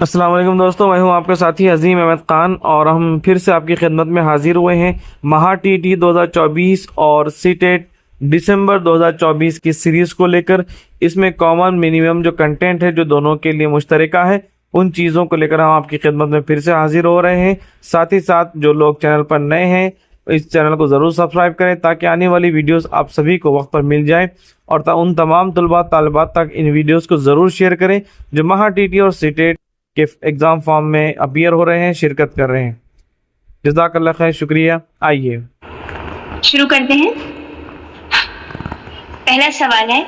अस्सलाम वालेकुम दोस्तों, मैं हूं आपका साथी अजीम अहमद खान और हम फिर से आपकी खिदमत में हाजिर हुए हैं महा टीटी 2024 और सीटेट दिसंबर 2024 की सीरीज़ को लेकर। इसमें कॉमन मिनिमम जो कंटेंट है जो दोनों के लिए मुश्तरका है, उन चीज़ों को लेकर हम आपकी खिदमत में फिर से हाजिर हो रहे हैं। साथ ही साथ जो लोग चैनल पर नए हैं, इस चैनल को ज़रूर सब्सक्राइब करें ताकि आने वाली वीडियोस आप सभी को वक्त पर मिल जाए और उन तमाम तलबा तालिबात तक इन वीडियोस को ज़रूर शेयर करें जो महा टीटी और सीटेट के एग्ज़ाम फॉर्म में अपीयर हो रहे हैं, शिरकत कर रहे हैं। जज़ाकल्लाह खैर, शुक्रिया। आइए शुरू करते हैं। पहला सवाल है,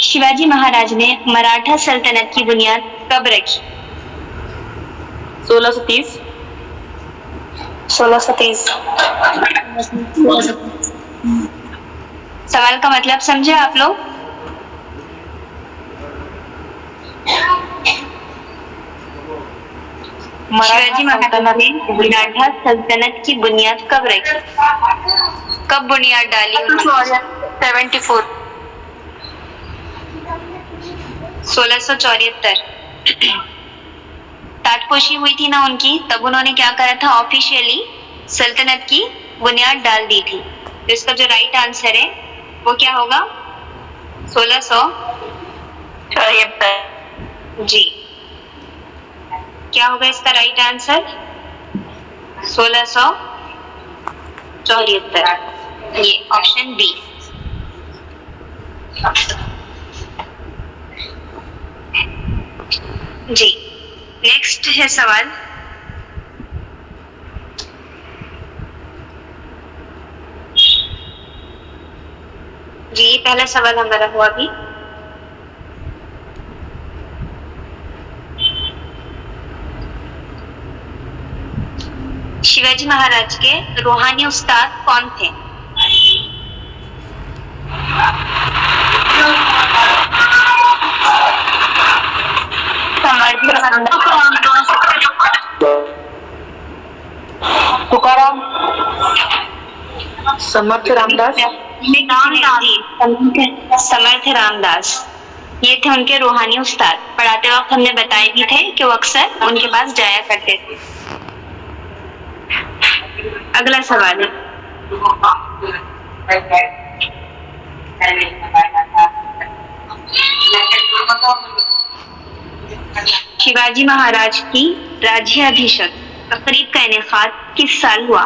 शिवाजी महाराज ने मराठा सल्तनत की बुनियाद कब रखी? 1630। 1630। सवाल का मतलब समझे आप लोग? शिवाजी महाराज ने मराठा सल्तनत की बुनियाद कब रखी? कब बुनियाद डाली? 74। 1674। ताजपोशी हुई थी ना उनकी, तब उन्होंने क्या करा था? ऑफिशियली सल्तनत की बुनियाद डाल दी थी। तो इसका जो राइट आंसर है वो क्या होगा? 1674। जी, क्या होगा इसका राइट आंसर? 1674। ये ऑप्शन बी। जी, नेक्स्ट है सवाल। जी, ये पहला सवाल हमारा हुआ अभी। शिवाजी महाराज के रूहानी उस्ताद कौन थे? तुकाराम, समर्थ रामदास। समर्थ रामदास, ये थे उनके रूहानी उस्ताद। पढ़ाते वक्त हमने बताए भी थे कि वो अक्सर उनके पास जाया करते थे। अगला सवाल है, शिवाजी महाराज की राज्याभिषेक तकरीब का इनेकाद किस साल हुआ?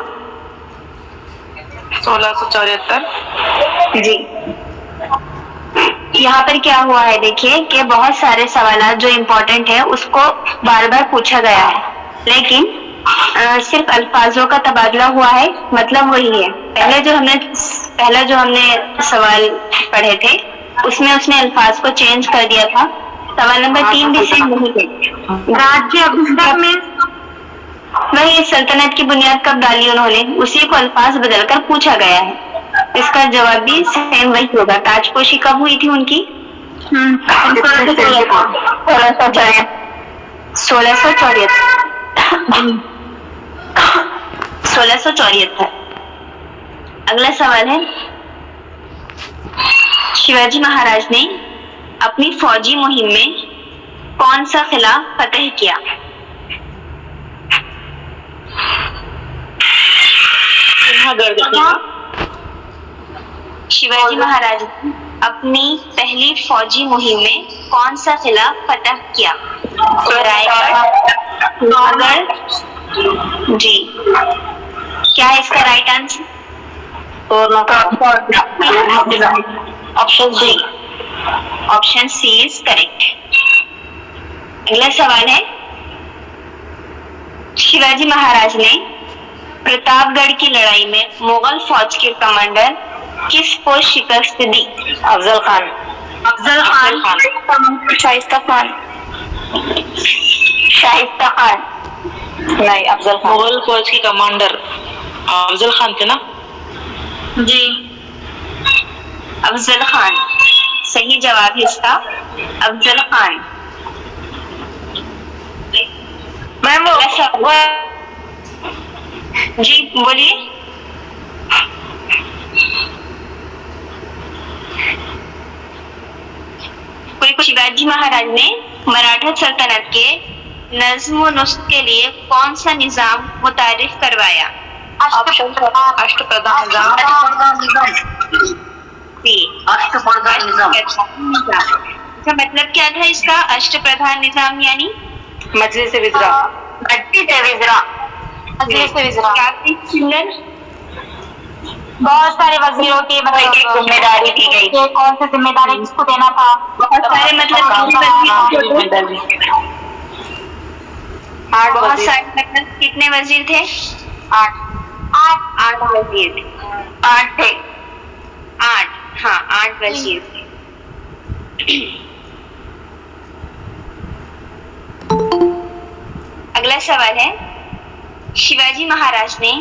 1674। जी, यहाँ पर क्या हुआ है देखिए कि बहुत सारे सवाल जो इम्पोर्टेंट है उसको बार बार पूछा गया है, लेकिन सिर्फ अल्फाजों का तबादला हुआ है, मतलब वही है। पहला जो हमने सवाल पढ़े थे उसमें उसने अल्फाज को चेंज कर दिया था। सवाल नंबर 3 भी सेम नहीं है। राज्य अभिषेक में वही सल्तनत की बुनियाद कब डाली उन्होंने, उसी को अल्फाज बदलकर पूछा गया है। इसका जवाब भी सेम वही होगा। ताजपोशी कब हुई थी उनकी? 1674। अगला सवाल है, शिवाजी महाराज ने अपनी फौजी मुहिम में कौन सा किला फतह किया? शिवाजी महाराज ने अपनी पहली फौजी मुहिम में कौन सा किला फतह किया? रायगढ़। जी, क्या है इसका right answer? Option C. Option C is correct. अगला सवाल है, शिवाजी महाराज ने प्रतापगढ़ की लड़ाई में मुगल फौज के कमांडर किसको शिकस्त दी? अफजल खान। शाइस्ता खान। नहीं, अफजल खान। मुगल फौज के कमांडर अफजल खान थे ना? जी, अफजल खान सही जवाब है इसका, अफजल खान। मैम जी बोलिए। शिवाजी महाराज ने मराठा सल्तनत के नज्म व नुस्ख के लिए कौन सा निजाम मुतारिफ करवाया? अष्टप्रधान निजाम। जी, अष्टप्रधान निजाम। इसका मतलब क्या था इसका? अष्टप्रधान निजाम यानी मजलिस विज़रा। क्या थी चिल्ड्रन? बहुत सारे वजीरों की मतलब जिम्मेदारी दी गई। ये कौन सी जिम्मेदारी किसको देना था? बहुत सारे मतलब बहुत सारे मतलब कितने वजीर थे? 8 वजीर थे। 8 थे। 8, हाँ 8 वजीर थे। अगला सवाल है, शिवाजी महाराज ने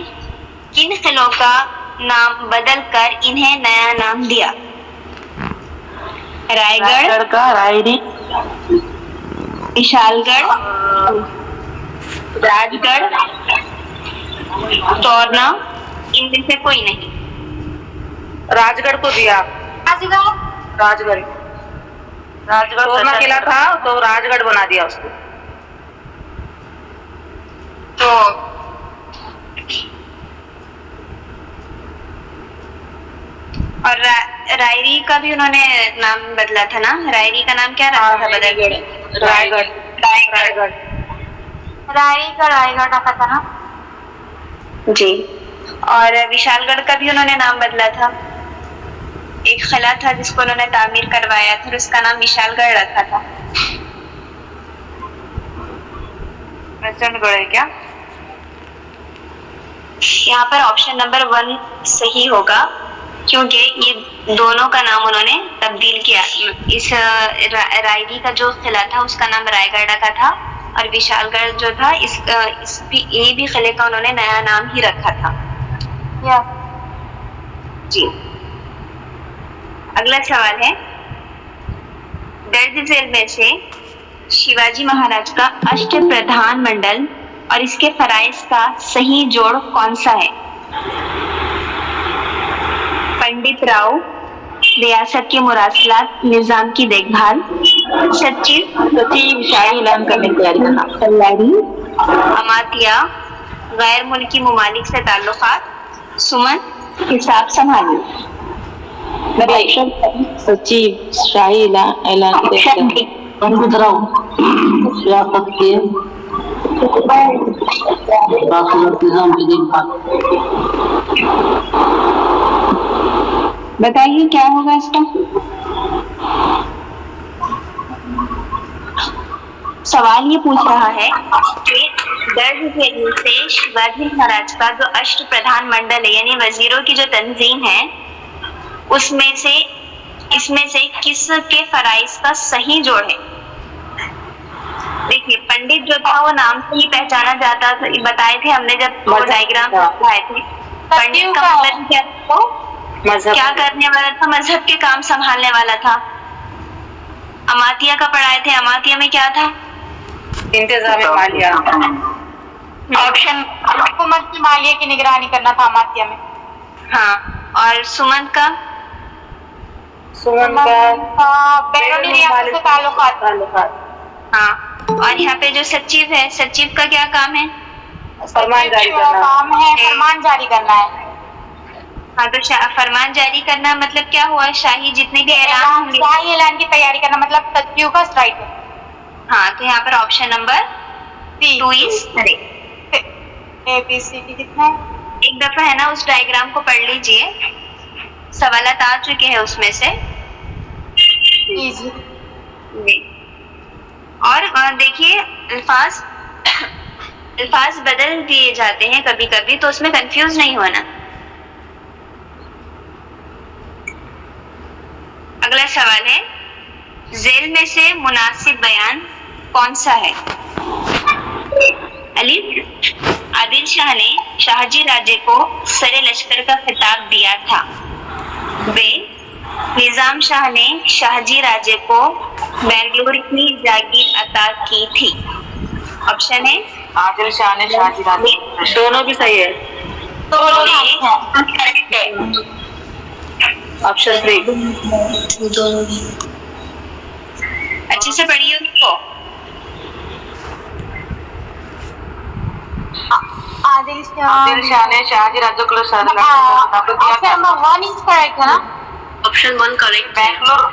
किन किलों का नाम बदलकर इन्हें नया नाम दिया? रायगढ़ का रायरी, विशालगढ़, राजगढ़, तोरना, इनमें से कोई नहीं। राजगढ़ को दिया। राजगढ़ तोरना किला था तो राजगढ़ बना दिया उसको। तो और रायरी का भी उन्होंने नाम बदला था ना? रायरी का नाम क्या रखा था बदल? रायगढ़ रखा था ना? जी। और विशालगढ़ का भी उन्होंने नाम बदला था। एक किला था जिसको उन्होंने तामीर करवाया था, उसका नाम विशालगढ़ रखा था। प्रचंडगढ़ है क्या? यहाँ पर ऑप्शन नंबर 1 सही होगा, क्योंकि ये दोनों का नाम उन्होंने तब्दील किया। इस रायरी का जो किला था उसका नाम रायगढ़ रखा था, और विशालगढ़ जो था ये भी किले का उन्होंने नया नाम ही रखा था। जी। अगला सवाल है, दर्ज झेल में से शिवाजी महाराज का अष्टप्रधान मंडल और इसके फराइज का सही जोड़ कौन सा है? पंडित राव, रियासत के मुरासलात, निजाम की देखभाल, सचिव शाही ऐलान करने की तैयारी करना, अमातिया, गैर मुल्की मुमालिक से ताल्लुकात, सुमन, हिसाब संभालना। सचिव शाही ऐलान पंडित राव, रियासत के निजाम की देखभाल। बताइए क्या होगा इसका? सवाल ये पूछ रहा है कि दर्ज झेल से शिवाजी महाराज का जो अष्टप्रधान मंडल है, यानी वजीरों की जो तंजीम है, उसमें से इसमें से किसके फराइज का सही जोड़ है? देखिए, पंडित जो था वो नाम से ही पहचाना जाता था, बताए थे हमने जब वो डायग्राम बताए थे। पंडित का मतलब क्या था? क्या करने वाला था? मजहब के काम संभालने वाला था। अमातिया का पढ़ाए थे, अमातिया में क्या था? इंतजाम मालिया। ऑप्शन हुकूमत की मालिया की निगरानी करना था अमातिया में। हाँ, और सुमंत का? बैरूनी रियासत से ताल्लुकात। हाँ, और यहाँ पे जो सचिव है, सचिव का क्या काम है? फरमान जारी करना। काम है फरमान जारी करना है। हाँ, तो फरमान जारी करना मतलब क्या हुआ? शाही जितने भी ऐलान होंगे, शाही ऐलान की तैयारी करना मतलब सचिव का स्ट्राइक है। हाँ, तो यहाँ पर option number 2 is correct. ABC की कितना है? एक दफा है ना उस डायग्राम को पढ़ लीजिए, सवालात आ चुके हैं उसमें से। जी। और देखिए, अल्फाज बदल दिए जाते हैं कभी कभी, तो उसमें कंफ्यूज नहीं होना। अगला सवाल है, जेल में से मुनासिब बयान कौन सा है? अली, आदिल शाह ने शाहजी राजे को सरे लश्कर का खिताब दिया था। बे, निजाम शाह ने शाहजी राजे को बेंगलुरु की जागीर अता की थी। ऑप्शन है आदिल शाह ने शाहजी राजे, दोनों भी सही है। ऑप्शन 3 अच्छे से पढ़िए उसको। आदिल आदिल शाह ने शहाजी राज्य को ऑप्शन नंबर 1 इज करेक्ट है ना? Option 1 correct. बैंगलोर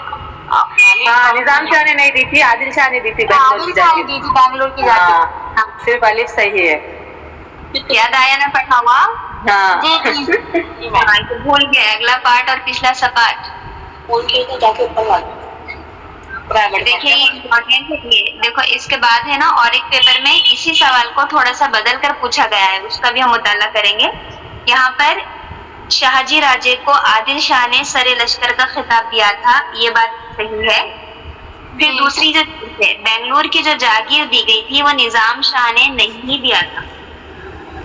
हाँ, निजाम शाह ने नहीं दी थी, आदिल शाह ने दी थी बैंगलोर आदिल की शाह ने जागीर। दी थी बैंगलोर की जागीर। हाँ, सिर्फ अलिफ सही है। याद आया ना पढ़ा हुआ? हाँ जी जी हाँ, तो भूल गए अगला पार्ट और पिछला सपाट। जाके ऊपर देखिए ये इम्पोर्टेंट है ये। देखो इसके बाद है ना और एक पेपर में इसी सवाल को थोड़ा सा बदल कर पूछा गया है, उसका भी हम मुताला करेंगे। यहाँ पर शाहजी राजे को आदिल शाह ने सरे लश्कर का खिताब दिया था, ये बात सही है। फिर दूसरी जो चीज़ है, बेंगलुरु की जो जागीर दी गई थी वो निजाम शाह ने नहीं दिया था,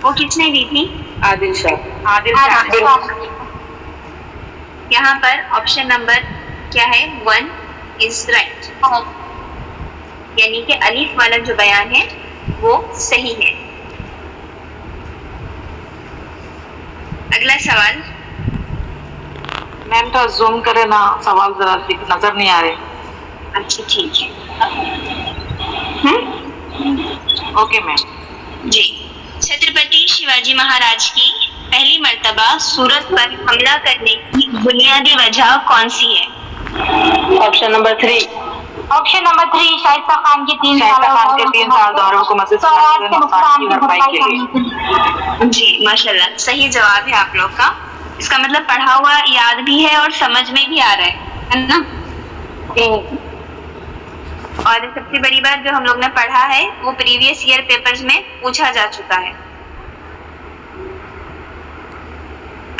वो किसने दी थी? आदिल शाह। आदिल शाह। यहाँ पर ऑप्शन नंबर क्या है? 1 इज राइट, यानी कि अलीफ वाला जो बयान है वो सही है। अगला सवाल। मैम तो जूम करे ना, सवाल जरा नजर नहीं आ रहे। अच्छा ठीक है। Okay ma'am. जी, छत्रपति शिवाजी महाराज की पहली मर्तबा सूरत पर हमला करने की बुनियादी वजह कौन सी है? Option number 3। Option number 3 Shaista Khan के 3 साल दौरे हुकूमत से नुकसान की भरपाई के लिए। जी माशाल्लाह, सही जवाब है आप लोग का। इसका मतलब पढ़ा हुआ याद भी है और समझ में भी आ रहा है ना? और सबसे बड़ी बात जो हम लोग ने पढ़ा है वो प्रीवियस ईयर पेपर्स में पूछा जा चुका है।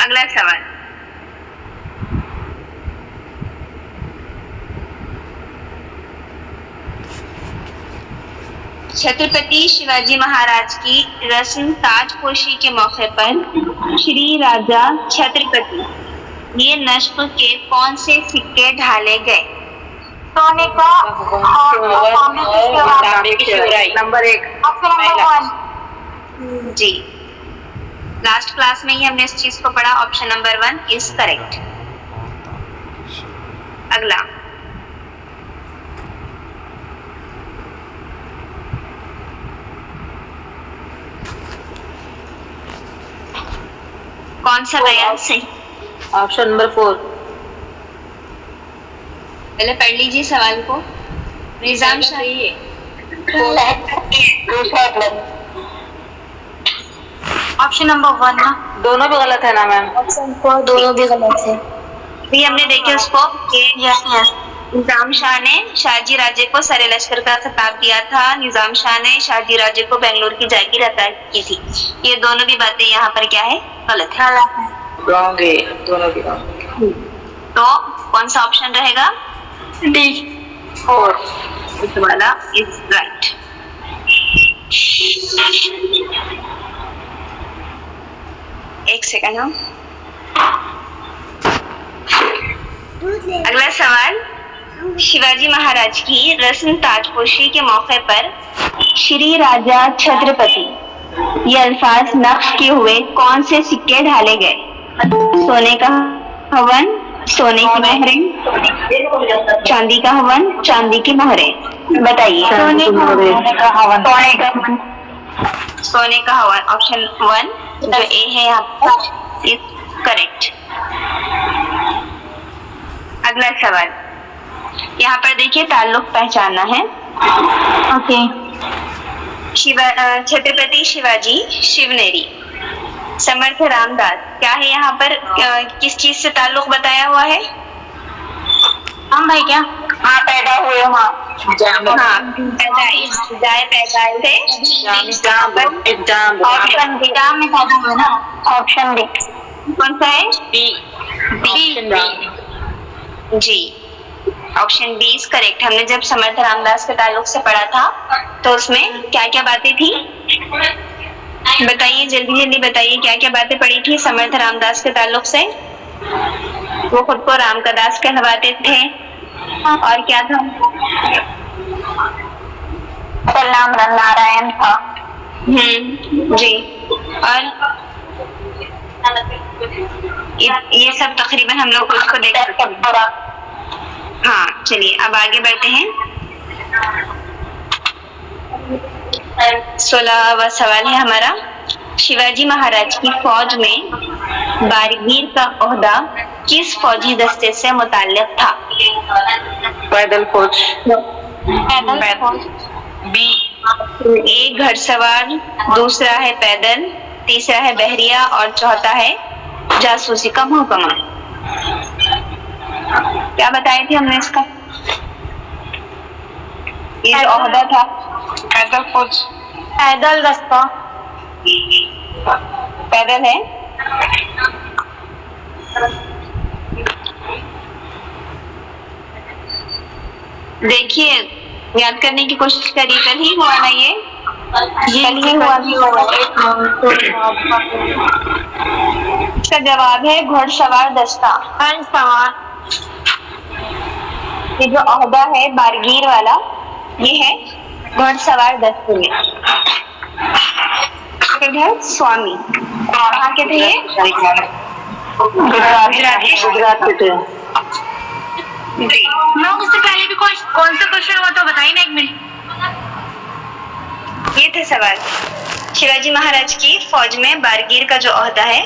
अगला सवाल। छत्रपति शिवाजी महाराज की रस्म ताजपोशी के मौके पर श्री राजा छत्रपति ये नस्ब के कौन से सिक्के ढाले गए? सोने का और नंबर 1। Option number 1। जी, लास्ट क्लास में ही हमने इस चीज को पढ़ा। Option number 1 is correct. अगला, कौन सा बयान सही? Option number 4। पहले पढ़ लीजिए सवाल को। निजाम शाह ऑप्शन नंबर 1 ना? दोनों भी गलत है ना मैम? ऑप्शन 4 दोनों भी गलत है। भी हमने देखे उसको कि यस यस। निजाम शाह ने शाहजी राजे को सरे लश्कर का खिताब दिया था, निजाम शाह ने शाहजी राजे को बेंगलुरु की जागीर अता की थी। ये दोनों भी बातें यहाँ पर क्या है? गलत है। रॉन्ग है, दोनों भी रॉन्ग। तो कौन सा ऑप्शन रहेगा? डी 4 इस वाला इज राइट। एक सेकंड हम। अगला सवाल। शिवाजी महाराज की रस्म ताजपोशी के मौके पर श्री राजा छत्रपति ये अल्फाज नक्श किए हुए कौन से सिक्के ढाले गए? सोने का हवन, सोने की मोहरें, चांदी का हवन, चांदी की मोहरें। बताइए। सोने का हवन। सोने का हवन ऑप्शन 1 जो ए है आपका इज करेक्ट। अगला सवाल, यहाँ पर देखिए ताल्लुक पहचानना है। ओके। छत्रपति शिवाजी शिवनेरी, समर्थ रामदास, क्या है यहाँ पर? किस चीज से ताल्लुक बताया हुआ है? हम भाई क्या? हाँ, पैदा हुए वहाँ। हाँ, पैदाइश जाए पैदाइश से ऑप्शन बी में पैदा हुए ना? Option B. कौन सा है? बी। जी, ऑप्शन बी इज करेक्ट। हमने जब समर्थ रामदास के ताल्लुक से पढ़ा था तो उसमें क्या क्या बातें थी बताइए, जल्दी जल्दी बताइए क्या क्या बातें पढ़ी थी समर्थ रामदास के ताल्लुक से? वो खुद को राम का दास कहलवाते थे और क्या था? नाम नारायण था। जी, और ये सब तकरीबन हम लोग उसको देख सकते हैं। हाँ, चलिए अब आगे बढ़ते हैं। 16वां सवाल है हमारा। शिवाजी महाराज की फौज में बारगीर का ओहदा किस फौजी दस्ते से मुताल्लिक था? पैदल फौज। पैदल फौज। बी। एक घुड़सवार, दूसरा है पैदल, तीसरा है बहरिया और चौथा है जासूसी का महकमा। क्या बताए थे हमने इसका? ये जो ओहदा था पैदल फौज। पैदल दस्ता। पैदल है। देखिए, याद करने की कोशिश करिए। कल ही हुआ ना ये कल ही हुआ। इसका जवाब है घुड़सवार दस्ता। घुड़सवार। ये जो ओहदा है बारगीर वाला, ये है घुड़सवार दस्ते में। स्वामी कहाँ के थे ये? गुजरात के थे। लोग इससे पहले भी कौन सा क्वेश्चन हुआ तो बताइए ना, एक मिनट। ये थे सवाल। शिवाजी महाराज की फौज में बारगीर का जो ओहदा है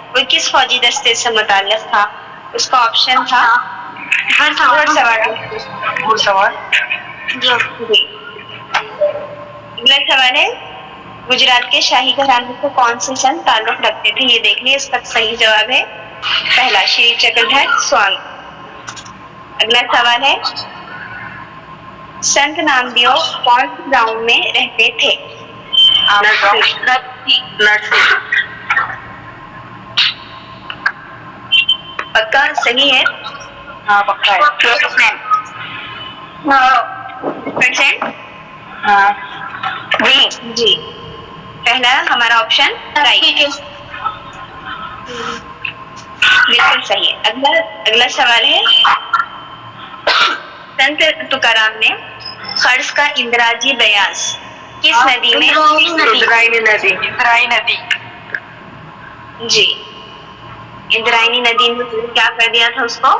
वो किस फौजी दस्ते से मुताल्लिक था? उसका ऑप्शन था घुड़सवार। अगला सवाल है, गुजरात के शाही घराने से कौन से संत ताल्लुक रखते थे? ये देख लिए। इसका सही जवाब है पहला, श्री चक्रधर स्वामी। अगला सवाल है, संत नामदेव कौन से गांव में रहते थे? पक्का सही है? हाँ पक्का है। 100%? हाँ जी, पहला हमारा ऑप्शन राइट है, बिल्कुल सही है। अगला सवाल है, संत तुकाराम ने खर्च का इंद्राजी बयास किस नदी में? इंद्रायणी नदी। जी, इंद्रायणी नदी में क्या कर दिया था? उसको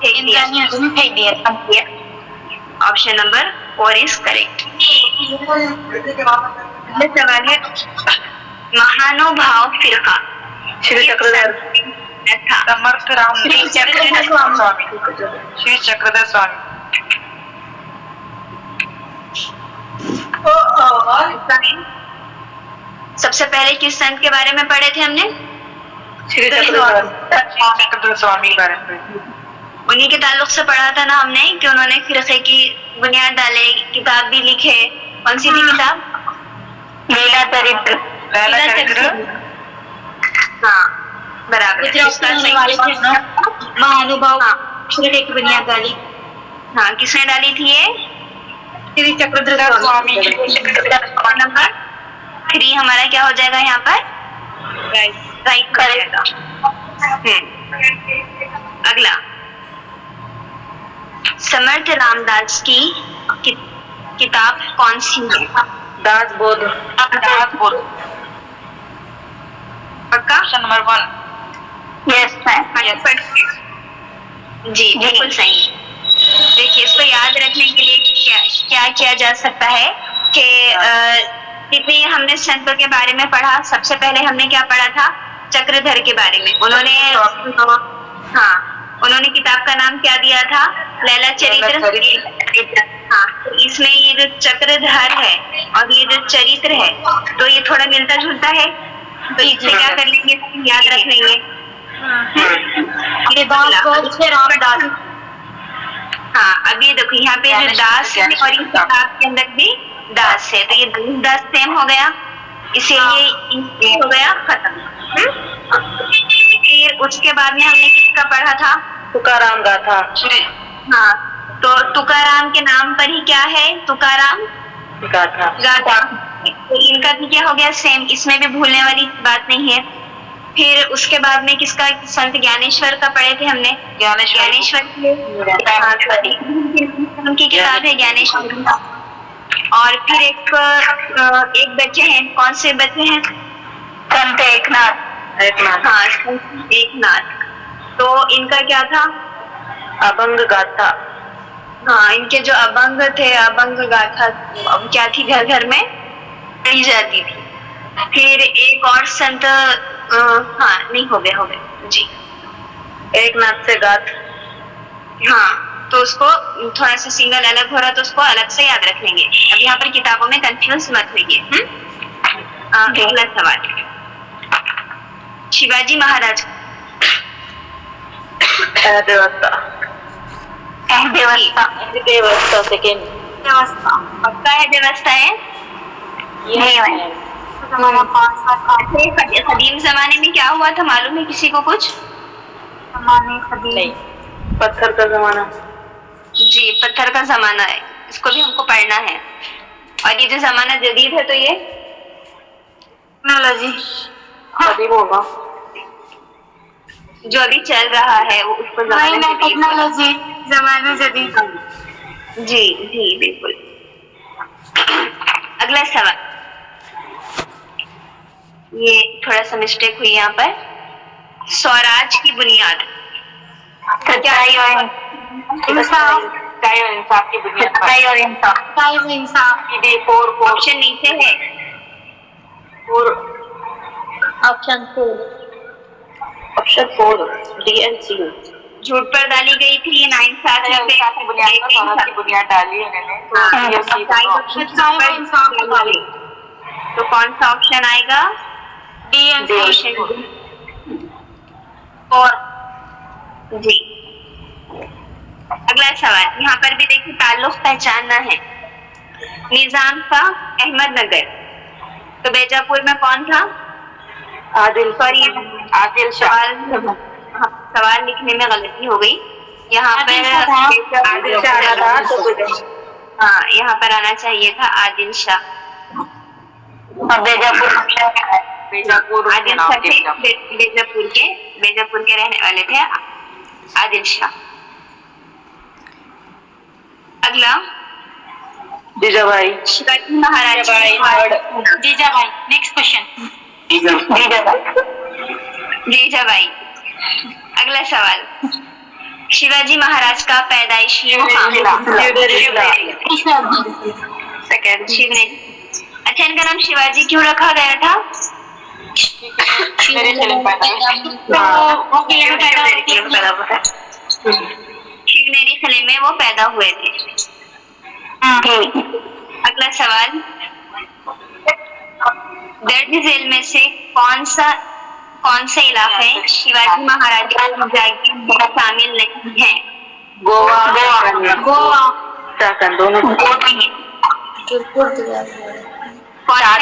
फेंक दिया। Option number 4 is correct. सवाल है, महानुभाव फिरका श्री चक्रधर समर्थ राम श्री चक्रधर स्वामी। श्री चक्रधर स्वामी। सबसे पहले किस संत के बारे में पढ़े थे हमने? श्री चक्रधर स्वामी के बारे में। उन्हीं के ताल्लुक से पढ़ा था ना हमने कि उन्होंने फिरके की बुनियाद डाले, किताब भी लिखे। कौन सी थी किताब? लीला चरित्र। हाँ बराबर। महानुभाव फिरके की बुनियाद डाली। हाँ, किसने डाली थी ये? श्री चक्रधर स्वामी। नंबर 3 हमारा क्या हो जाएगा यहाँ पर? राइट करेगा। अगला, समर्थ रामदास की किताब कौन सी है? दास बोध। पक्का? Option number 1। Yes ma'am. जी बिल्कुल सही। देखिए, इसको याद रखने के लिए क्या किया जा सकता है कि जितने हमने संतों के बारे में पढ़ा, सबसे पहले हमने क्या पढ़ा था? चक्रधर के बारे में। उन्होंने किताब का नाम क्या दिया था? लैला चरित्र। हाँ, तो इसमें ये जो चक्रधर है और ये जो चरित्र है, तो ये थोड़ा मिलता जुलता है। तो इसमें क्या कर लेंगे? याद रख लेंगे। रामदास। हाँ, अब ये देखो यहाँ पे जो दास है और इस किताब के अंदर भी दास है, तो ये दास सेम हो गया, इसीलिए हो गया खत्म। फिर उसके बाद में हमने किसका पढ़ा था? तुकाराम गाथा। हाँ, तो तुकाराम के नाम पर ही क्या है? तुकाराम गाथा। तो इनका भी क्या हो गया? सेम। इसमें भी भूलने वाली बात नहीं है। फिर उसके बाद में किसका? संत ज्ञानेश्वर का पढ़े थे हमने। ज्ञानेश्वर उनकी किताब है ज्ञानेश्वर। और फिर एक बच्चे हैं। कौन से बच्चे हैं? संत एकनाथ। हाँ, संत एकनाथ। तो इनका क्या था? अभंग गाथा। हाँ, इनके जो अभंग थे, अभंग गाथा क्या थी? घर घर में पढ़ी जाती थी। फिर एक और संत हाँ नहीं हो गए जी। एक नाथ से गाथ। हाँ तो उसको थोड़ा सा सिंगल अलग हो रहा तो उसको अलग से याद रख लेंगे। अब यहाँ पर किताबों में कंफ्यूज मत होइए। अगला सवाल, शिवाजी महाराज व्यवस्था सेकेंड व्यवस्था पक्का है, व्यवस्था है कदीम जमाने में क्या हुआ था मालूम है किसी को कुछ? नहीं, पत्थर का जमाना। जी पत्थर का जमाना है, इसको भी हमको पढ़ना है। और ये जो जमाना जदीद है तो ये टेक्नोलॉजी कदीम होगा, जो अभी चल रहा है वो उसको टेक्नोलॉजी जमाना जदीद। जी जी बिल्कुल। अगला सवाल, ये थोड़ा सा मिस्टेक हुई यहाँ पर। स्वराज की बुनियाद सच्चाई और इंसाफ की बुनियाद। सच्चाई और इंसाफ। ऑप्शन नीचे है। ऑप्शन 4 डी एंड सी। झूठ पर डाली गई थी, नाइंसाफी पे बुनियाद डाली उन्होंने। तो कौन सा ऑप्शन आएगा? डी एंड सी। और जी अगला सवाल, यहाँ पर भी देखिए ताल्लुक पहचानना है। निजाम का अहमदनगर, तो बीजापुर में कौन था? आदिल शाह। सवाल लिखने में गलती हो गई, यहाँ पर हाँ यहाँ पर आना चाहिए था आदिल शाह। बीजापुर के रहने वाले थे आदिल शाह। अगला जीजाबाई। शिवाजी महाराज। Jijabai, next question. जीजाबाई। अगला सवाल, शिवाजी महाराज का पैदाइशी सेकंड शिवनेरी। अच्छा इनका नाम शिवाजी क्यों रखा गया था? शिवनेरी किले में वो पैदा हुए थे। अगला सवाल, दर्ज झेल में से कौन से इलाके शिवाजी महाराज की जागीर में शामिल नहीं है? गोवा। दोनों कौन से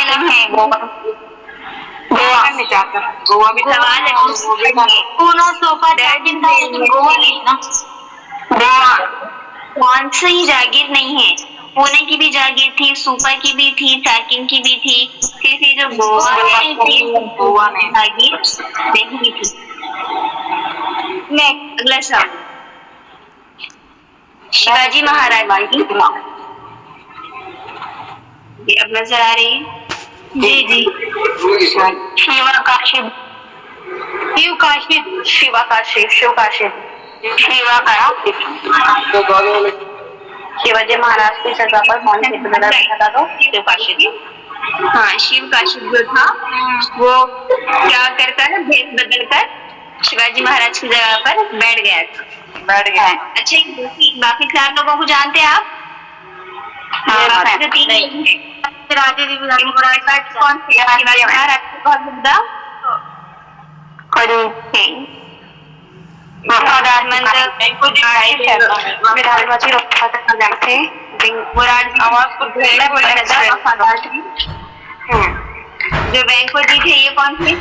इलाके हैं? गोवा भी सवाल है कौन सी जागीर नहीं है? पुणे की भी जागीर थी, सूपा की भी थी, साकिन की भी थी, सिर्फ ये जो गोवा ने जागीर नहीं थी। अगला सवाल, शिवाजी महाराज की अब नजर आ रही है? जी शिवाजी महाराज की सजा पर कौन सी बता दो? शिव काशिद। हाँ शिव काशिद जो था वो क्या करता है, भेष बदल कर शिवाजी महाराज की जगह पर बैठ गया। अच्छा बाकी 4 लोगों को जानते हैं आप? बाकी जो 3 कौन थे? शिवाजी महाराज को बहुत मुद्दा जो बैंको जी थे ये कौन थे?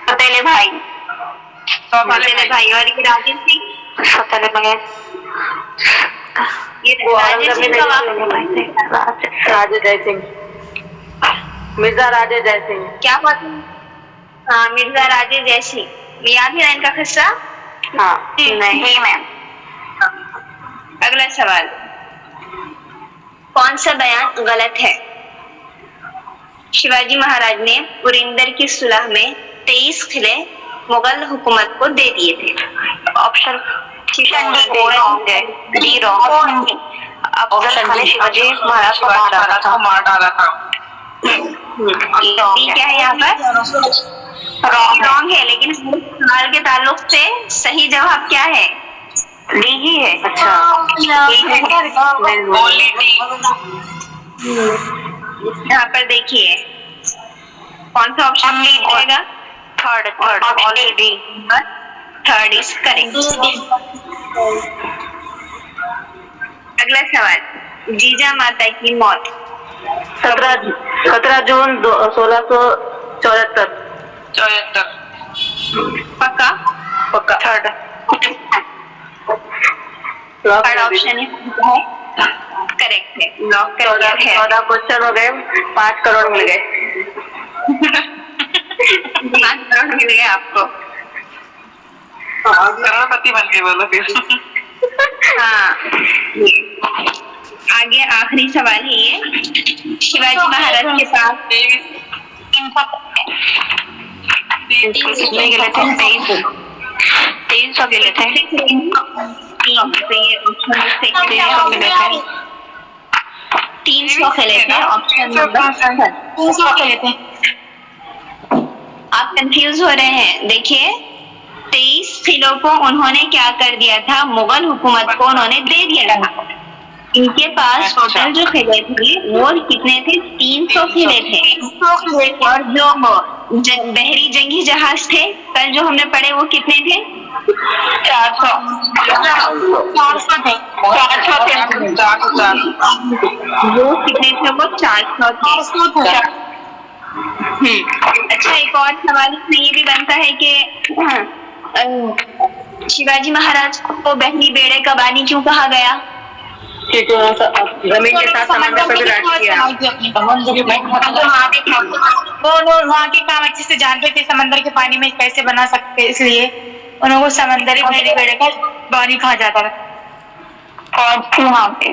सौतेले भाई। और ये राजेंद्र सिंह सौतेले भाई। ये राजेंद्र सिंह का राजे जय सिंह, मिर्जा राजे जय सिंह। क्या बात है? हाँ मिर्जा राजे जय सिंह, याद है इनका किस्सा? हाँ नहीं मैम। अगला सवाल, कौन सा बयान गलत है? शिवाजी महाराज ने पुरिंदर की सुलह में 23 किले मुगल हुकूमत को दे दिए थे। Option D wrong. Shivaji Maharaj को मार डाला था। डी क्या है यहाँ पर? रॉन्ग है, लेकिन सवाल के ताल्लुक से सही जवाब क्या है? डी ही है। अच्छा, ओनली डी। यहाँ पर देखिए कौन सा ऑप्शन डी रहेगा? Third only D. Third is correct. अगला सवाल, जीजा माता की मौत 17 जून 1674। पक्का? पक्का। थर्ड ऑप्शन है करेक्ट है, लॉक कर दिया है। 14 क्वेश्चन हो गए, 5 करोड़ मिल गए। 5 करोड़ मिल गए आपको। करोड़पति बन गए बोलो फिर। हाँ, आगे आखिरी सवाल है ये, शिवाजी महाराज के पास कितने गिले थे? 2300 गिले थे। 300 खेले थे। ऑप्शन नंबर 300 खेले थे। आप कंफ्यूज हो रहे हैं। देखिए 23 किलो को उन्होंने क्या कर दिया था, मुगल हुकूमत को उन्होंने दे दिया था। इनके पास टोटल जो किले थे वो कितने थे? 300 किले थे। और जो बहरी जंगी जहाज थे कल जो हमने पढ़े वो कितने थे? 400 थे। वो कितने थे? वो 400 थे। अच्छा, एक और सवाल इसमें ये भी बनता है कि शिवाजी महाराज को बहरी बेड़े का बानी क्यों कहा गया? जमीन के साथ समंदर पर राज किया। वो वहाँ के काम अच्छे से जानते थे, समंदर के पानी में कैसे बना सकते, इसलिए उनको समंदरी बहरी बेड़े का बानी कहा जाता था। और वहाँ पे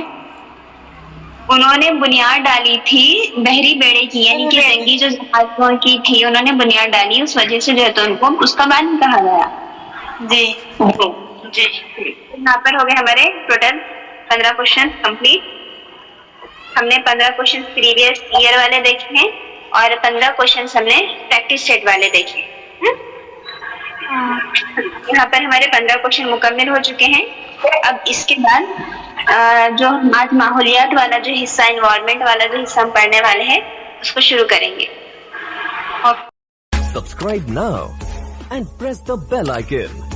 उन्होंने बुनियाद डाली थी बहरी बेड़े की, यानी कि जंगी जो जहाजों की थी उन्होंने बुनियाद डाली, उस वजह से जो है तो उनको उसका बानी कहा गया। जी जी। यहाँ पर हो गए हमारे टोटल 15 क्वेश्चन कंप्लीट। हमने 15 क्वेश्चन प्रीवियस ईयर वाले देखे हैं और 15 क्वेश्चन हमने प्रैक्टिस सेट वाले देखे। यहाँ पर हमारे 15 क्वेश्चन मुकम्मल हो चुके हैं। अब इसके बाद जो आज माहौलियात वाला जो हिस्सा, एनवायरनमेंट वाला जो हिस्सा हम पढ़ने वाले हैं उसको शुरू करेंगे। Subscribe now and press the bell icon.